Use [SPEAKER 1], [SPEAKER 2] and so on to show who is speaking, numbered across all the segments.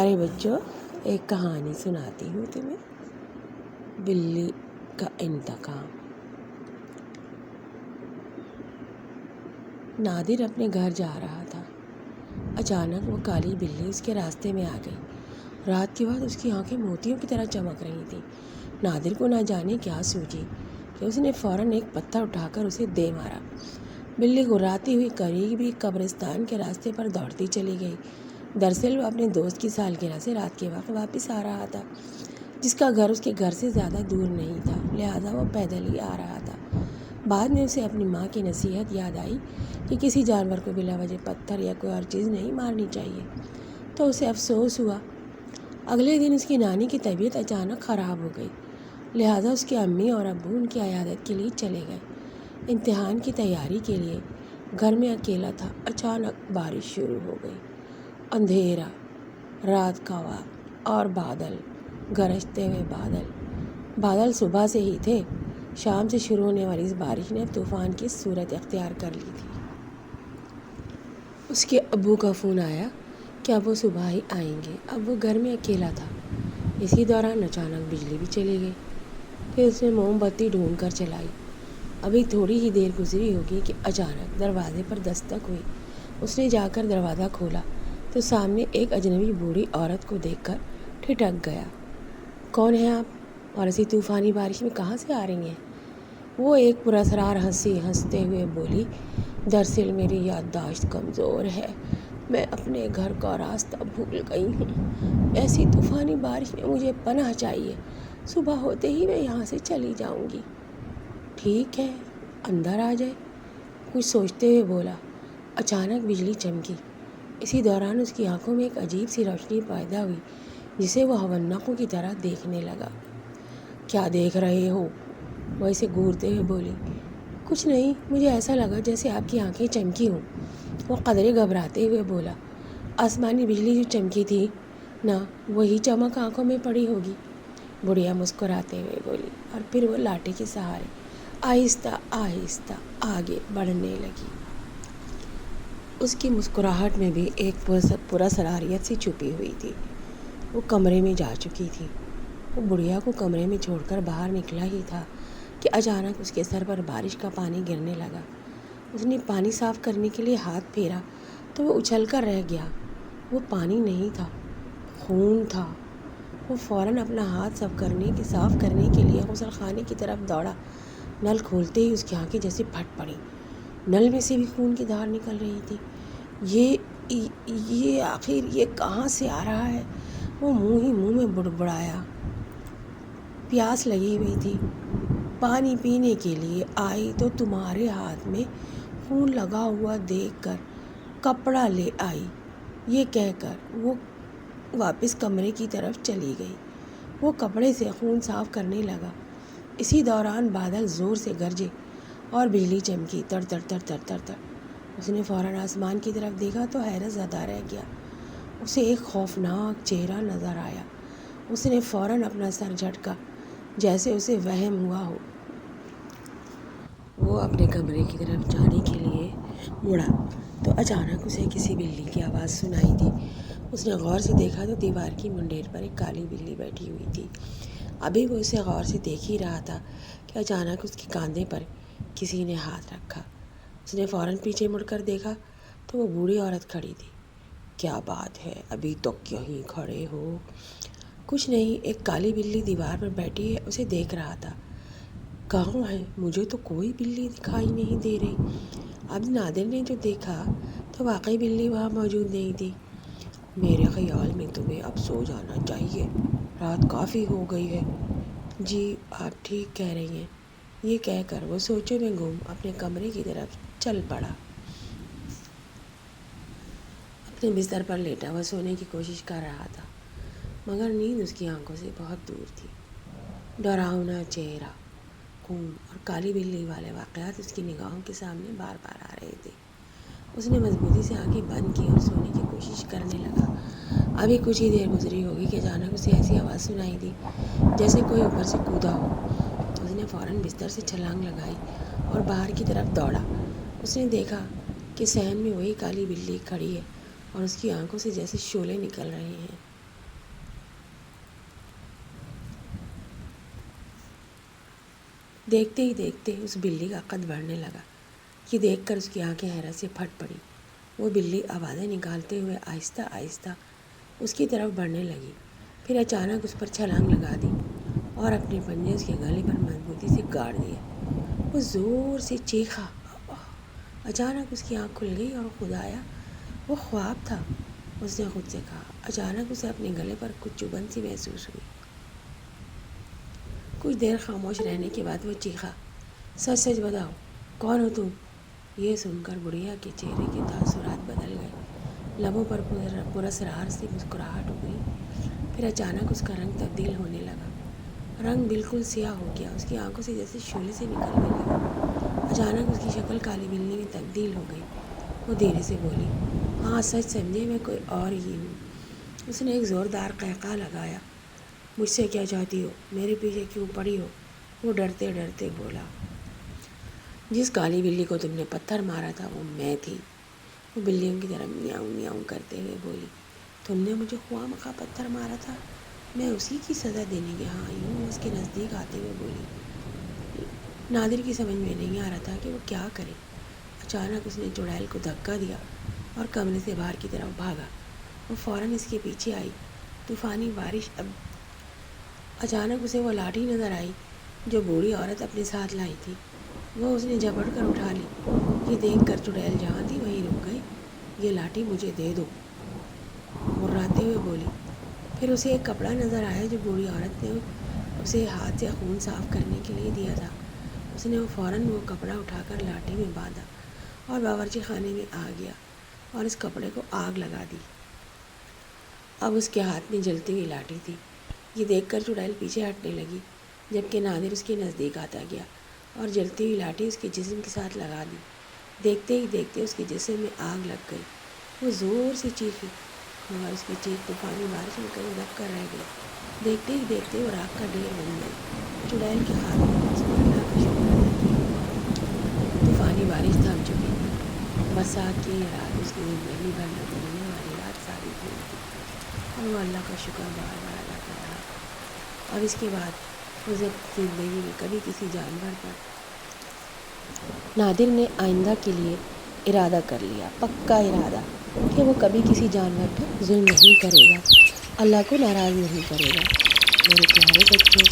[SPEAKER 1] پیارے بچوں، ایک کہانی سناتی ہوں تمہیں، بلی کا انتقام۔ نادر اپنے گھر جا رہا تھا۔ اچانک وہ کالی بلی اس کے راستے میں آ گئی۔ رات کے بعد اس کی آنکھیں موتیوں کی طرح چمک رہی تھیں۔ نادر کو نہ جانے کیا سوچی کہ اس نے فوراً ایک پتھر اٹھا کر اسے دے مارا۔ بلی گھراتی ہوئی قریبی قبرستان کے راستے پر دوڑتی چلی گئی۔ دراصل وہ اپنے دوست کی سالگرہ سے رات کے وقت واپس آ رہا تھا، جس کا گھر اس کے گھر سے زیادہ دور نہیں تھا، لہٰذا وہ پیدل ہی آ رہا تھا۔ بعد میں اسے اپنی ماں کی نصیحت یاد آئی کہ کسی جانور کو بلا وجہ پتھر یا کوئی اور چیز نہیں مارنی چاہیے، تو اسے افسوس ہوا۔ اگلے دن اس کی نانی کی طبیعت اچانک خراب ہو گئی، لہٰذا اس کے امی اور ابو ان کی عیادت کے لیے چلے گئے۔ امتحان کی تیاری کے لیے گھر میں اکیلا تھا۔ اچانک بارش شروع ہو گئی۔ اندھیرا، رات کا وقت اور بادل، گرجتے ہوئے بادل صبح سے ہی تھے۔ شام سے شروع ہونے والی اس بارش نے طوفان کی صورت اختیار کر لی تھی۔ اس کے ابو کا فون آیا کہ اب وہ صبح ہی آئیں گے۔ اب وہ گھر میں اکیلا تھا۔ اسی دوران اچانک بجلی بھی چلی گئی۔ پھر اس نے موم بتی ڈھونڈ کر چلائی۔ ابھی تھوڑی ہی دیر گزری ہوگی کہ اچانک دروازے پر دستک ہوئی۔ اس نے جا کر دروازہ کھولا تو سامنے ایک اجنبی بوڑھی عورت کو دیکھ کر ٹھٹک گیا۔ کون ہیں آپ اور ایسی طوفانی بارش میں کہاں سے آ رہی ہیں؟ وہ ایک پراسرار ہنسی ہنستے ہوئے بولی، دراصل میری یادداشت کمزور ہے، میں اپنے گھر کا راستہ بھول گئی ہوں۔ ایسی طوفانی بارش میں مجھے پناہ چاہیے، صبح ہوتے ہی میں یہاں سے چلی جاؤں گی۔ ٹھیک ہے، اندر آ جائے، کچھ سوچتے ہوئے بولا۔ اچانک بجلی چمکی۔ اسی دوران اس کی آنکھوں میں ایک عجیب سی روشنی پیدا ہوئی جسے وہ ہونقوں کی طرح دیکھنے لگا۔ کیا دیکھ رہے ہو؟ وہ اسے گھورتے ہوئے بولی۔ کچھ نہیں، مجھے ایسا لگا جیسے آپ کی آنکھیں چمکی ہوں۔ وہ قدرے گھبراتے ہوئے بولا۔ آسمانی بجلی جو چمکی تھی نا، وہی چمک آنکھوں میں پڑی ہوگی، بڑھیا مسکراتے ہوئے بولی، اور پھر وہ لاٹھی کے سہارے آہستہ آہستہ آگے بڑھنے لگی۔ اس کی مسکراہٹ میں بھی ایک پراسراریت سی چھپی ہوئی تھی۔ وہ کمرے میں جا چکی تھی۔ وہ بڑھیا کو کمرے میں چھوڑ کر باہر نکلا ہی تھا کہ اچانک اس کے سر پر بارش کا پانی گرنے لگا۔ اس نے پانی صاف کرنے کے لیے ہاتھ پھیرا تو وہ اچھل کر رہ گیا۔ وہ پانی نہیں تھا، خون تھا۔ وہ فوراً اپنا ہاتھ صاف کرنے کے لیے غسل خانے کی طرف دوڑا۔ نل کھولتے ہی اس کی آنکھیں جیسے پھٹ پڑیں۔ نل میں سے بھی خون کی دھار نکل رہی تھی۔ یہ آخر یہ کہاں سے آ رہا ہے؟ وہ منہ میں بڑبڑایا۔ پیاس لگی ہوئی تھی، پانی پینے کے لیے آئی تو تمہارے ہاتھ میں خون لگا ہوا دیکھ کر کپڑا لے آئی، یہ کہہ کر وہ واپس کمرے کی طرف چلی گئی۔ وہ کپڑے سے خون صاف کرنے لگا۔ اسی دوران بادل زور سے گرجے اور بجلی چمکی، تڑ تڑ تڑ تڑ تڑ تڑ۔ اس نے فوراً آسمان کی طرف دیکھا تو حیرت زدہ رہ گیا۔ اسے ایک خوفناک چہرہ نظر آیا۔ اس نے فوراً اپنا سر جھٹکا جیسے اسے وہم ہوا ہو۔ وہ اپنے کمرے کی طرف جانے کے لیے مڑا تو اچانک اسے کسی بلی کی آواز سنائی دی۔ اس نے غور سے دیکھا تو دیوار کی منڈیر پر ایک کالی بلی بیٹھی ہوئی تھی۔ ابھی وہ اسے غور سے دیکھ ہی رہا تھا کہ اچانک اس کے کاندھے پر کسی نے ہاتھ رکھا۔ اس نے فوراً پیچھے مڑ کر دیکھا تو وہ بوڑھی عورت کھڑی تھی۔ کیا بات ہے، ابھی تک یہیں کھڑے ہو؟ کچھ نہیں، ایک کالی بلی دیوار پر بیٹھی ہے، اسے دیکھ رہا تھا۔ کہاں ہے؟ مجھے تو کوئی بلی دکھائی نہیں دے رہی۔ اب نادر نے جو دیکھا تو واقعی بلی وہاں موجود نہیں تھی۔ میرے خیال میں تمہیں اب سو جانا چاہیے، رات کافی ہو گئی ہے۔ جی، آپ ٹھیک کہہ رہی ہیں، یہ کہہ کر وہ سوچوں میں گم اپنے کمرے کی طرف چل پڑا۔ اپنے بستر پر لیٹا وہ سونے کی کوشش کر رہا تھا، مگر نیند اس کی آنکھوں سے بہت دور تھی۔ ڈراؤنا چہرہ، خون اور کالی بلی والے واقعات اس کی نگاہوں کے سامنے بار بار آ رہے تھے۔ اس نے مضبوطی سے آنکھیں بند کی اور سونے کی کوشش کرنے لگا۔ ابھی کچھ ہی دیر گزری ہوگی کہ اچانک اسے ایسی آواز سنائی دی جیسے کوئی اوپر سے کودا ہو۔ اس نے فوراً بستر سے چھلانگ لگائی اور باہر کی طرف دوڑا۔ اس نے دیکھا کہ صحن میں وہی کالی بلی کھڑی ہے اور اس کی آنکھوں سے جیسے شعلے نکل رہے ہیں۔ دیکھتے ہی دیکھتے اس بلی کا قد بڑھنے لگا۔ یہ دیکھ کر اس کی آنکھیں حیرت سے پھٹ پڑیں۔ وہ بلی آوازیں نکالتے ہوئے آہستہ آہستہ اس کی طرف بڑھنے لگی، پھر اچانک اس پر چھلانگ لگا دی اور اپنے پنجے اس کے گلے پر مضبوطی سے گاڑ دیے۔ وہ زور سے چیخا۔ اچانک اس کی آنکھ کھل گئی اور خدایا وہ خواب تھا، اس نے خود سے کہا۔ اچانک اسے اپنے گلے پر کچھ چبھن سی محسوس ہوئی۔ کچھ دیر خاموش رہنے کے بعد وہ چیخا، سچ سچ بتاؤ، کون ہو تم؟ یہ سن کر بڑھیا کے چہرے کے تاثرات بدل گئے، لبوں پر پراسرار سی مسکراہٹ ابھری، پھر اچانک اس کا رنگ تبدیل ہونے لگا۔ رنگ بالکل سیاہ ہو گیا، اس کی آنکھوں سے جیسے شعلے سے نکلنے لگے۔ اچانک اس کی شکل کالی بلی میں تبدیل ہو گئی۔ وہ دھیرے سے بولی، ہاں سچ سمجھے، میں کوئی اور ہی ہوں۔ اس نے ایک زوردار قہقہہ لگایا۔ مجھ سے کیا چاہتی ہو؟ میرے پیچھے کیوں پڑی ہو؟ وہ ڈرتے ڈرتے بولا۔ جس کالی بلی کو تم نے پتھر مارا تھا وہ میں تھی۔ وہ بلیوں کی طرح میاؤں میاؤں کرتے ہوئے بولی، تم نے مجھے خواہ مخواہ پتھر مارا تھا؟ میں اسی کی سزا دینے یہاں آئی ہوں۔ اس کے نزدیک آتے ہوئے بولی۔ نادر کی سمجھ میں نہیں آ رہا تھا کہ وہ کیا کرے۔ اچانک اس نے چڑیل کو دھکا دیا اور کمرے سے باہر کی طرف بھاگا۔ وہ فوراً اس کے پیچھے آئی۔ طوفانی بارش اچانک اسے وہ لاٹھی نظر آئی جو بوڑھی عورت اپنے ساتھ لائی تھی۔ وہ اس نے جھپٹ کر اٹھا لی۔ یہ دیکھ کر چڑیل جہاں تھی وہیں رک گئی۔ یہ لاٹھی مجھے دے دو، مرراتے ہوئے بولی۔ پھر اسے ایک کپڑا نظر آیا جو بوڑھی عورت نے اسے ہاتھ سے خون صاف کرنے کے لیے دیا تھا۔ اس نے فوراً وہ کپڑا اٹھا کر لاٹھی میں باندھا اور باورچی خانے میں آ گیا اور اس کپڑے کو آگ لگا دی۔ اب اس کے ہاتھ میں جلتی ہوئی لاٹھی تھی۔ یہ دیکھ کر چڑیل پیچھے ہٹنے لگی، جبکہ نادر اس کے نزدیک آتا گیا اور جلتی ہوئی لاٹھی اس کے جسم کے ساتھ لگا دی۔ دیکھتے ہی دیکھتے اس کے جسم میں آگ لگ گئی۔ وہ زور سے چیخی مگر اس کی چیخ طوفانی بارش میں کہیں دب کر رہ گئی۔ دیکھتے ہی دیکھتے وہ راکھ کا ڈھیر بن گئی۔ چڑیل کے ہاتھ میں اس نے اللہ کا شکر ادا کیا۔ طوفانی بارش تھم چکی تھی، برسات کی یہ رات اس کی زندگی بھر نہ بھولنے والی رات ثابت ہوئی تھی اور وہ اللہ کا شکر بار بار ادا کر رہا تھا۔ اب اس کے بعد اسے زندگی میں کبھی کسی جانور پر نادر نے آئندہ کے لیے ارادہ کر لیا، پکا ارادہ، کہ وہ کبھی کسی جانور پر ظلم نہیں کرے گا، اللہ کو ناراض نہیں کرے گا۔ میرے پیارے بچوں،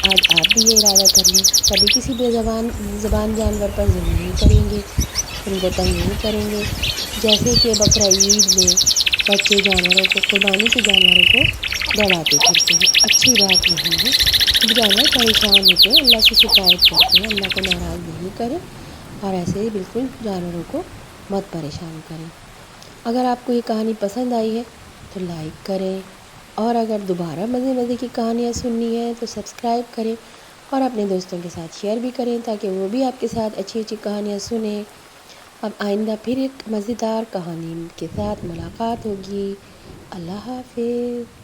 [SPEAKER 1] آج آپ بھی یہ ارادہ کر لیں، کبھی کسی بے زبان جانور پر ظلم نہیں کریں گے، ان کو تنگ نہیں کریں گے۔ جیسے کہ بقرعید میں بچے جانوروں کو، قربانی کے جانوروں کو دوڑاتے پھرتے ہیں، اچھی بات نہیں ہے۔ جب جانور پریشان ہوتے ہیں اللہ سے شکایت کرتے ہیں، اللہ کو ناراض نہیں کریں اور ایسے ہی بالکل جانوروں کو مت پریشان کریں۔ اگر آپ کو یہ کہانی پسند آئی ہے تو لائک کریں، اور اگر دوبارہ مزے مزے کی کہانیاں سننی ہے تو سبسکرائب کریں اور اپنے دوستوں کے ساتھ شیئر بھی کریں تاکہ وہ بھی آپ کے ساتھ اچھی اچھی کہانیاں سنیں۔ اب آئندہ پھر ایک مزیدار کہانی کے ساتھ ملاقات ہوگی۔ اللہ حافظ۔